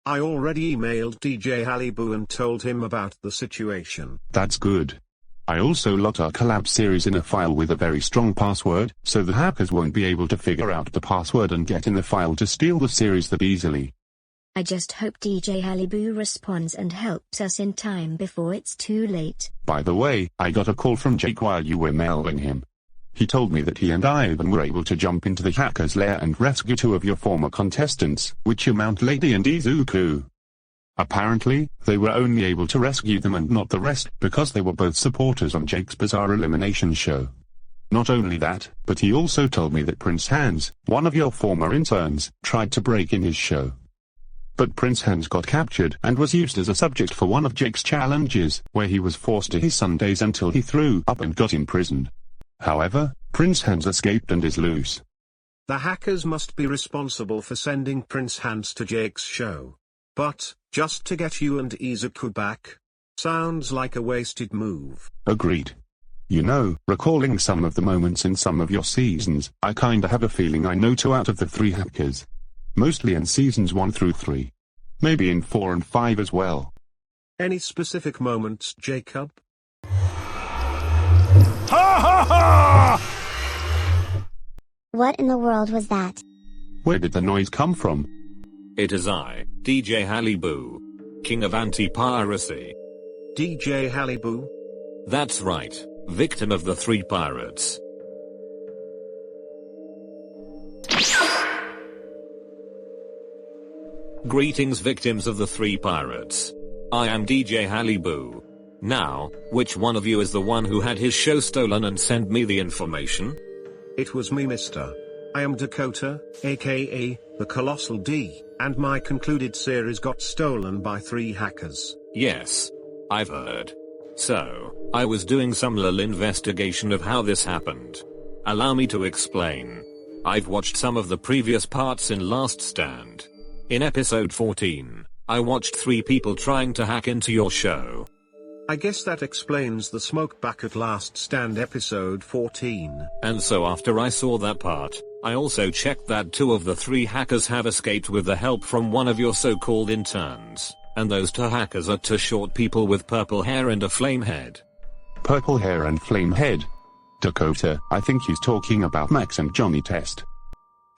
I already emailed DJ Hallyboo and told him about the situation. That's good. I also locked our collab series in a file with a very strong password, so the hackers won't be able to figure out the password and get in the file to steal the series that easily. I just hope DJ Hallyboo responds and helps us in time before it's too late. By the way, I got a call from Jake while you were mailing him. He told me that he and Ivan were able to jump into the hacker's lair and rescue 2 of your former contestants, Witchermount Lady and Izuku. Apparently, they were only able to rescue them and not the rest, because they were both supporters on Jake's bizarre elimination show. Not only that, but he also told me that Prince Hans, one of your former interns, tried to break in his show. But Prince Hans got captured and was used as a subject for one of Jake's challenges, where he was forced to his Sundays until he threw up and got imprisoned. However, Prince Hans escaped and is loose. The hackers must be responsible for sending Prince Hans to Jake's show. But, just to get you and Izuku back? Sounds like a wasted move. Agreed. You know, recalling some of the moments in some of your seasons, I kinda have a feeling I know 2 out of the 3 hackers. Mostly in seasons 1 through 3. Maybe in 4 and 5 as well. Any specific moments, Jacob? Ha ha ha! What in the world was that? Where did the noise come from? It is I, DJ Hallyboo, King of Anti-Piracy. DJ Hallyboo? That's right, victim of the 3 pirates. Greetings victims of the 3 pirates. I am DJ Hallyboo. Now, which one of you is the one who had his show stolen and sent me the information? It was me, mister. I am Dakota, aka the Colossal D, and my concluded series got stolen by 3 hackers. Yes. I've heard. So, I was doing some little investigation of how this happened. Allow me to explain. I've watched some of the previous parts in Last Stand. In episode 14, I watched 3 people trying to hack into your show. I guess that explains the smoke back at Last Stand episode 14. And so after I saw that part, I also checked that 2 of the 3 hackers have escaped with the help from one of your so-called interns. And those 2 hackers are 2 short people with purple hair and a flame head. Purple hair and flame head. Dakota, I think he's talking about Max and Johnny Test.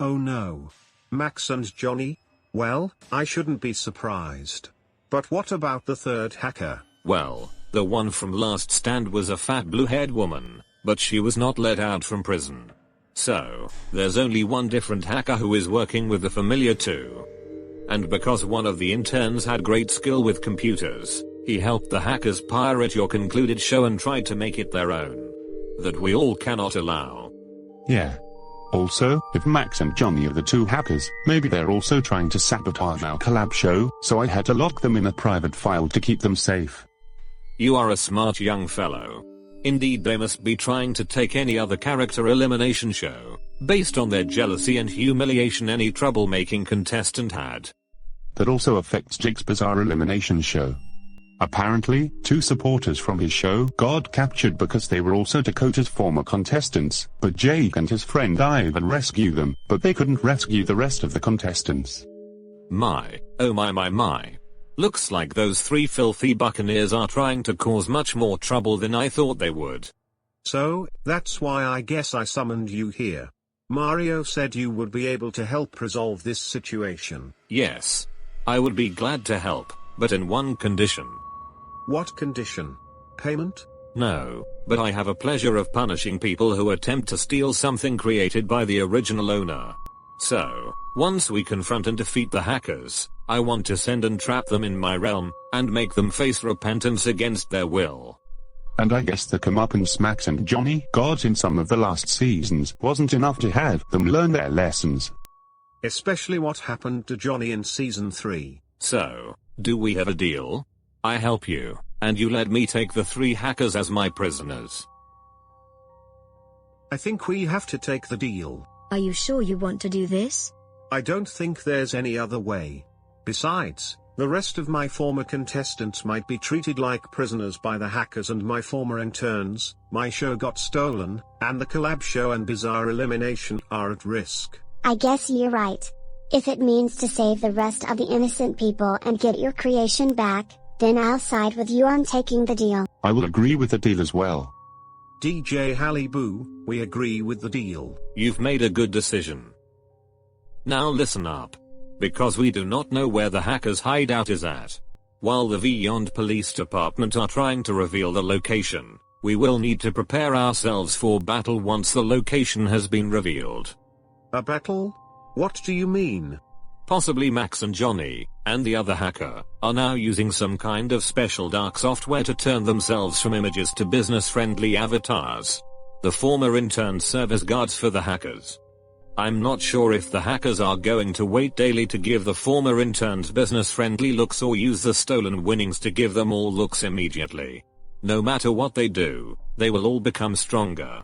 Oh no. Max and Johnny? Well, I shouldn't be surprised. But what about the 3rd hacker? Well, the one from Last Stand was a fat blue-haired woman, but she was not let out from prison. So, there's only one different hacker who is working with the familiar 2. And because one of the interns had great skill with computers, he helped the hackers pirate your concluded show and tried to make it their own. That we all cannot allow. Yeah. Also, if Max and Johnny are the 2 hackers, maybe they're also trying to sabotage our collab show, so I had to lock them in a private file to keep them safe. You are a smart young fellow. Indeed, they must be trying to take any other character elimination show, based on their jealousy and humiliation any troublemaking contestant had. That also affects Jake's bizarre elimination show. Apparently, 2 supporters from his show got captured because they were also Dakota's former contestants, but Jake and his friend Ivan rescued them, but they couldn't rescue the rest of the contestants. My, oh my. Looks like those 3 filthy buccaneers are trying to cause much more trouble than I thought they would. So, that's why I guess I summoned you here. Mario said you would be able to help resolve this situation. Yes. I would be glad to help, but in one condition. What condition? Payment? No, but I have a pleasure of punishing people who attempt to steal something created by the original owner. So, once we confront and defeat the hackers, I want to send and trap them in my realm, and make them face repentance against their will. And I guess the comeuppance Max and Johnny got in some of the last seasons wasn't enough to have them learn their lessons. Especially what happened to Johnny in season 3. So, do we have a deal? I help you, and you let me take the 3 hackers as my prisoners. I think we have to take the deal. Are you sure you want to do this? I don't think there's any other way. Besides, the rest of my former contestants might be treated like prisoners by the hackers and my former interns, my show got stolen, and the collab show and bizarre elimination are at risk. I guess you're right. If it means to save the rest of the innocent people and get your creation back, then I'll side with you on taking the deal. I will agree with the deal as well. DJ Hallyboo, we agree with the deal. You've made a good decision. Now listen up. Because we do not know where the hackers' hideout is at. While the Beyond Police Department are trying to reveal the location, we will need to prepare ourselves for battle once the location has been revealed. A battle? What do you mean? Possibly Max and Johnny, and the other hacker, are now using some kind of special dark software to turn themselves from images to business-friendly avatars. The former interns serve as guards for the hackers. I'm not sure if the hackers are going to wait daily to give the former interns business-friendly looks or use the stolen winnings to give them all looks immediately. No matter what they do, they will all become stronger.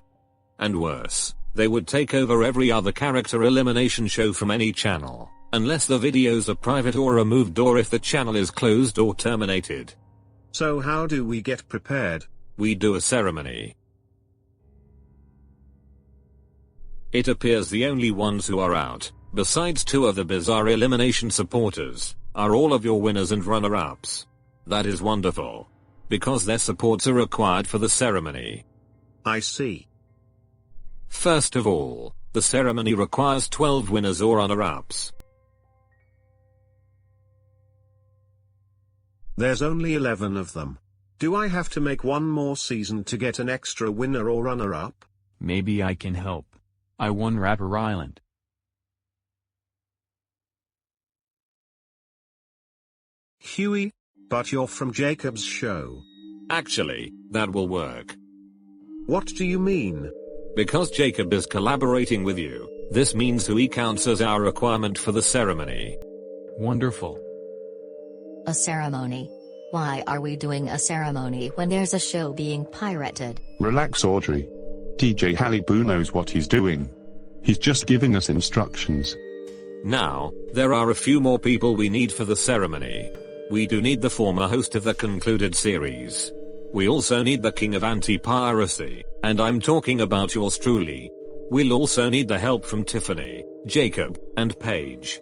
And worse, they would take over every other character elimination show from any channel, unless the videos are private or removed or if the channel is closed or terminated. So how do we get prepared? We do a ceremony. It appears the only ones who are out, besides 2 of the bizarre elimination supporters, are all of your winners and runner-ups. That is wonderful. Because their supports are required for the ceremony. I see. First of all, the ceremony requires 12 winners or runner-ups. There's only 11 of them. Do I have to make one more season to get an extra winner or runner-up? Maybe I can help. I won Rapper Island. Huey, but you're from Jacob's show. Actually, that will work. What do you mean? Because Jacob is collaborating with you, this means Huey counts as our requirement for the ceremony. Wonderful. A ceremony? Why are we doing a ceremony when there's a show being pirated? Relax, Audrey. DJ Hallyboo knows what he's doing. He's just giving us instructions. Now, there are a few more people we need for the ceremony. We do need the former host of the concluded series. We also need the King of Anti-Piracy, and I'm talking about yours truly. We'll also need the help from Tiffany, Jacob, and Paige.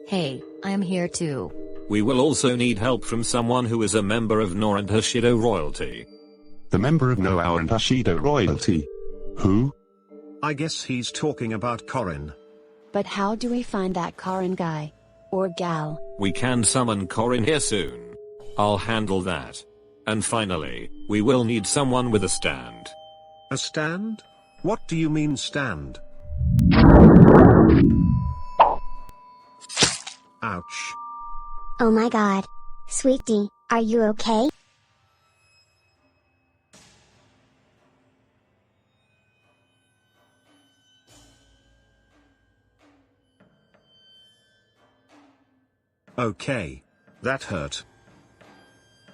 Hey, I'm here too. We will also need help from someone who is a member of Nor and Hashido royalty. The member of Noah and Hashido royalty? Who? I guess he's talking about Corin. But how do we find that Corin guy? Or gal? We can summon Corin here soon. I'll handle that. And finally, we will need someone with a stand. A stand? What do you mean stand? Ouch. Oh my god. Sweetie, are you okay? Okay. That hurt.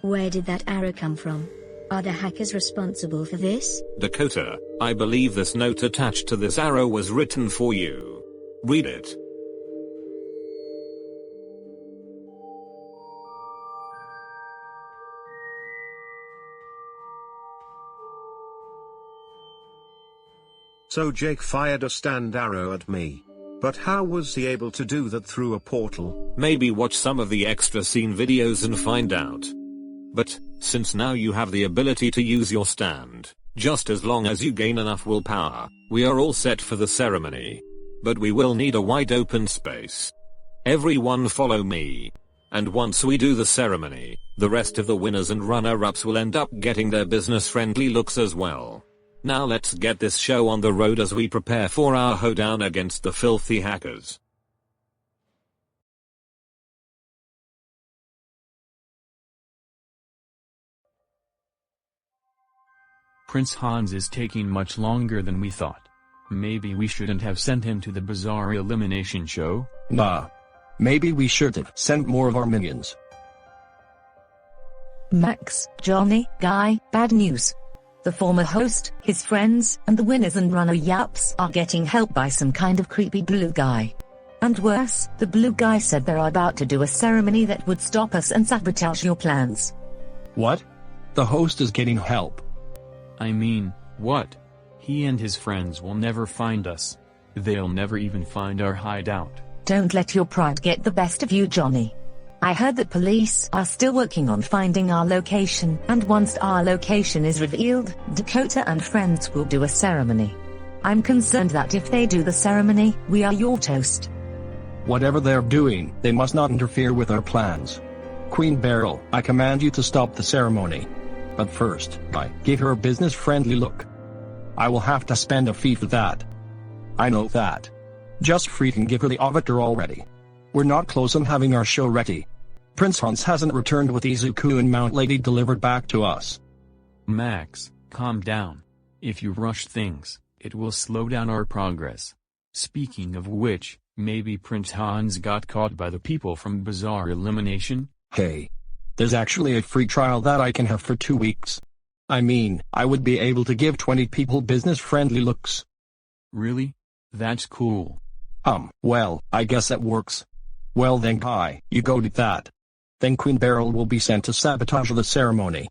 Where did that arrow come from? Are the hackers responsible for this? Dakota, I believe this note attached to this arrow was written for you. Read it. So Jake fired a stand arrow at me. But how was he able to do that through a portal? Maybe watch some of the extra scene videos and find out. But, since now you have the ability to use your stand, just as long as you gain enough willpower, we are all set for the ceremony. But we will need a wide open space. Everyone follow me. And once we do the ceremony, the rest of the winners and runner-ups will end up getting their business-friendly looks as well. Now let's get this show on the road as we prepare for our hoedown against the filthy hackers. Prince Hans is taking much longer than we thought. Maybe we shouldn't have sent him to the bizarre elimination show? Nah. Maybe we should have sent more of our minions. Max, Johnny, Guy, bad news. The former host, his friends, and the winners and runner-ups are getting help by some kind of creepy blue guy. And worse, the blue guy said they're about to do a ceremony that would stop us and sabotage your plans. What? The host is getting help. I mean, what? He and his friends will never find us. They'll never even find our hideout. Don't let your pride get the best of you, Johnny. I heard that police are still working on finding our location, and once our location is revealed, Dakota and friends will do a ceremony. I'm concerned that if they do the ceremony, we are your toast. Whatever they're doing, they must not interfere with our plans. Queen Beryl, I command you to stop the ceremony. But first, give her a business-friendly look. I will have to spend a fee for that. I know that. Just freaking give her the avatar already. We're not close on having our show ready. Prince Hans hasn't returned with Izuku and Mount Lady delivered back to us. Max, calm down. If you rush things, it will slow down our progress. Speaking of which, maybe Prince Hans got caught by the people from Bizarre Elimination? Hey. There's actually a free trial that I can have for 2 weeks. I mean, I would be able to give 20 people business-friendly looks. Really? That's cool. Well, I guess that works. Well then Guy, you go to that. Then Queen Beryl will be sent to sabotage the ceremony.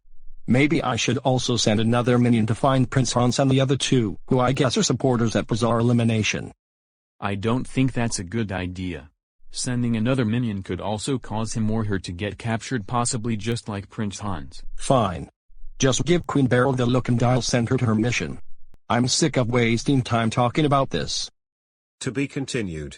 Maybe I should also send another minion to find Prince Hans and the other two, who I guess are supporters at Bizarre Elimination. I don't think that's a good idea. Sending another minion could also cause him or her to get captured, possibly just like Prince Hans. Fine. Just give Queen Beryl the look and I'll send her to her mission. I'm sick of wasting time talking about this. To be continued.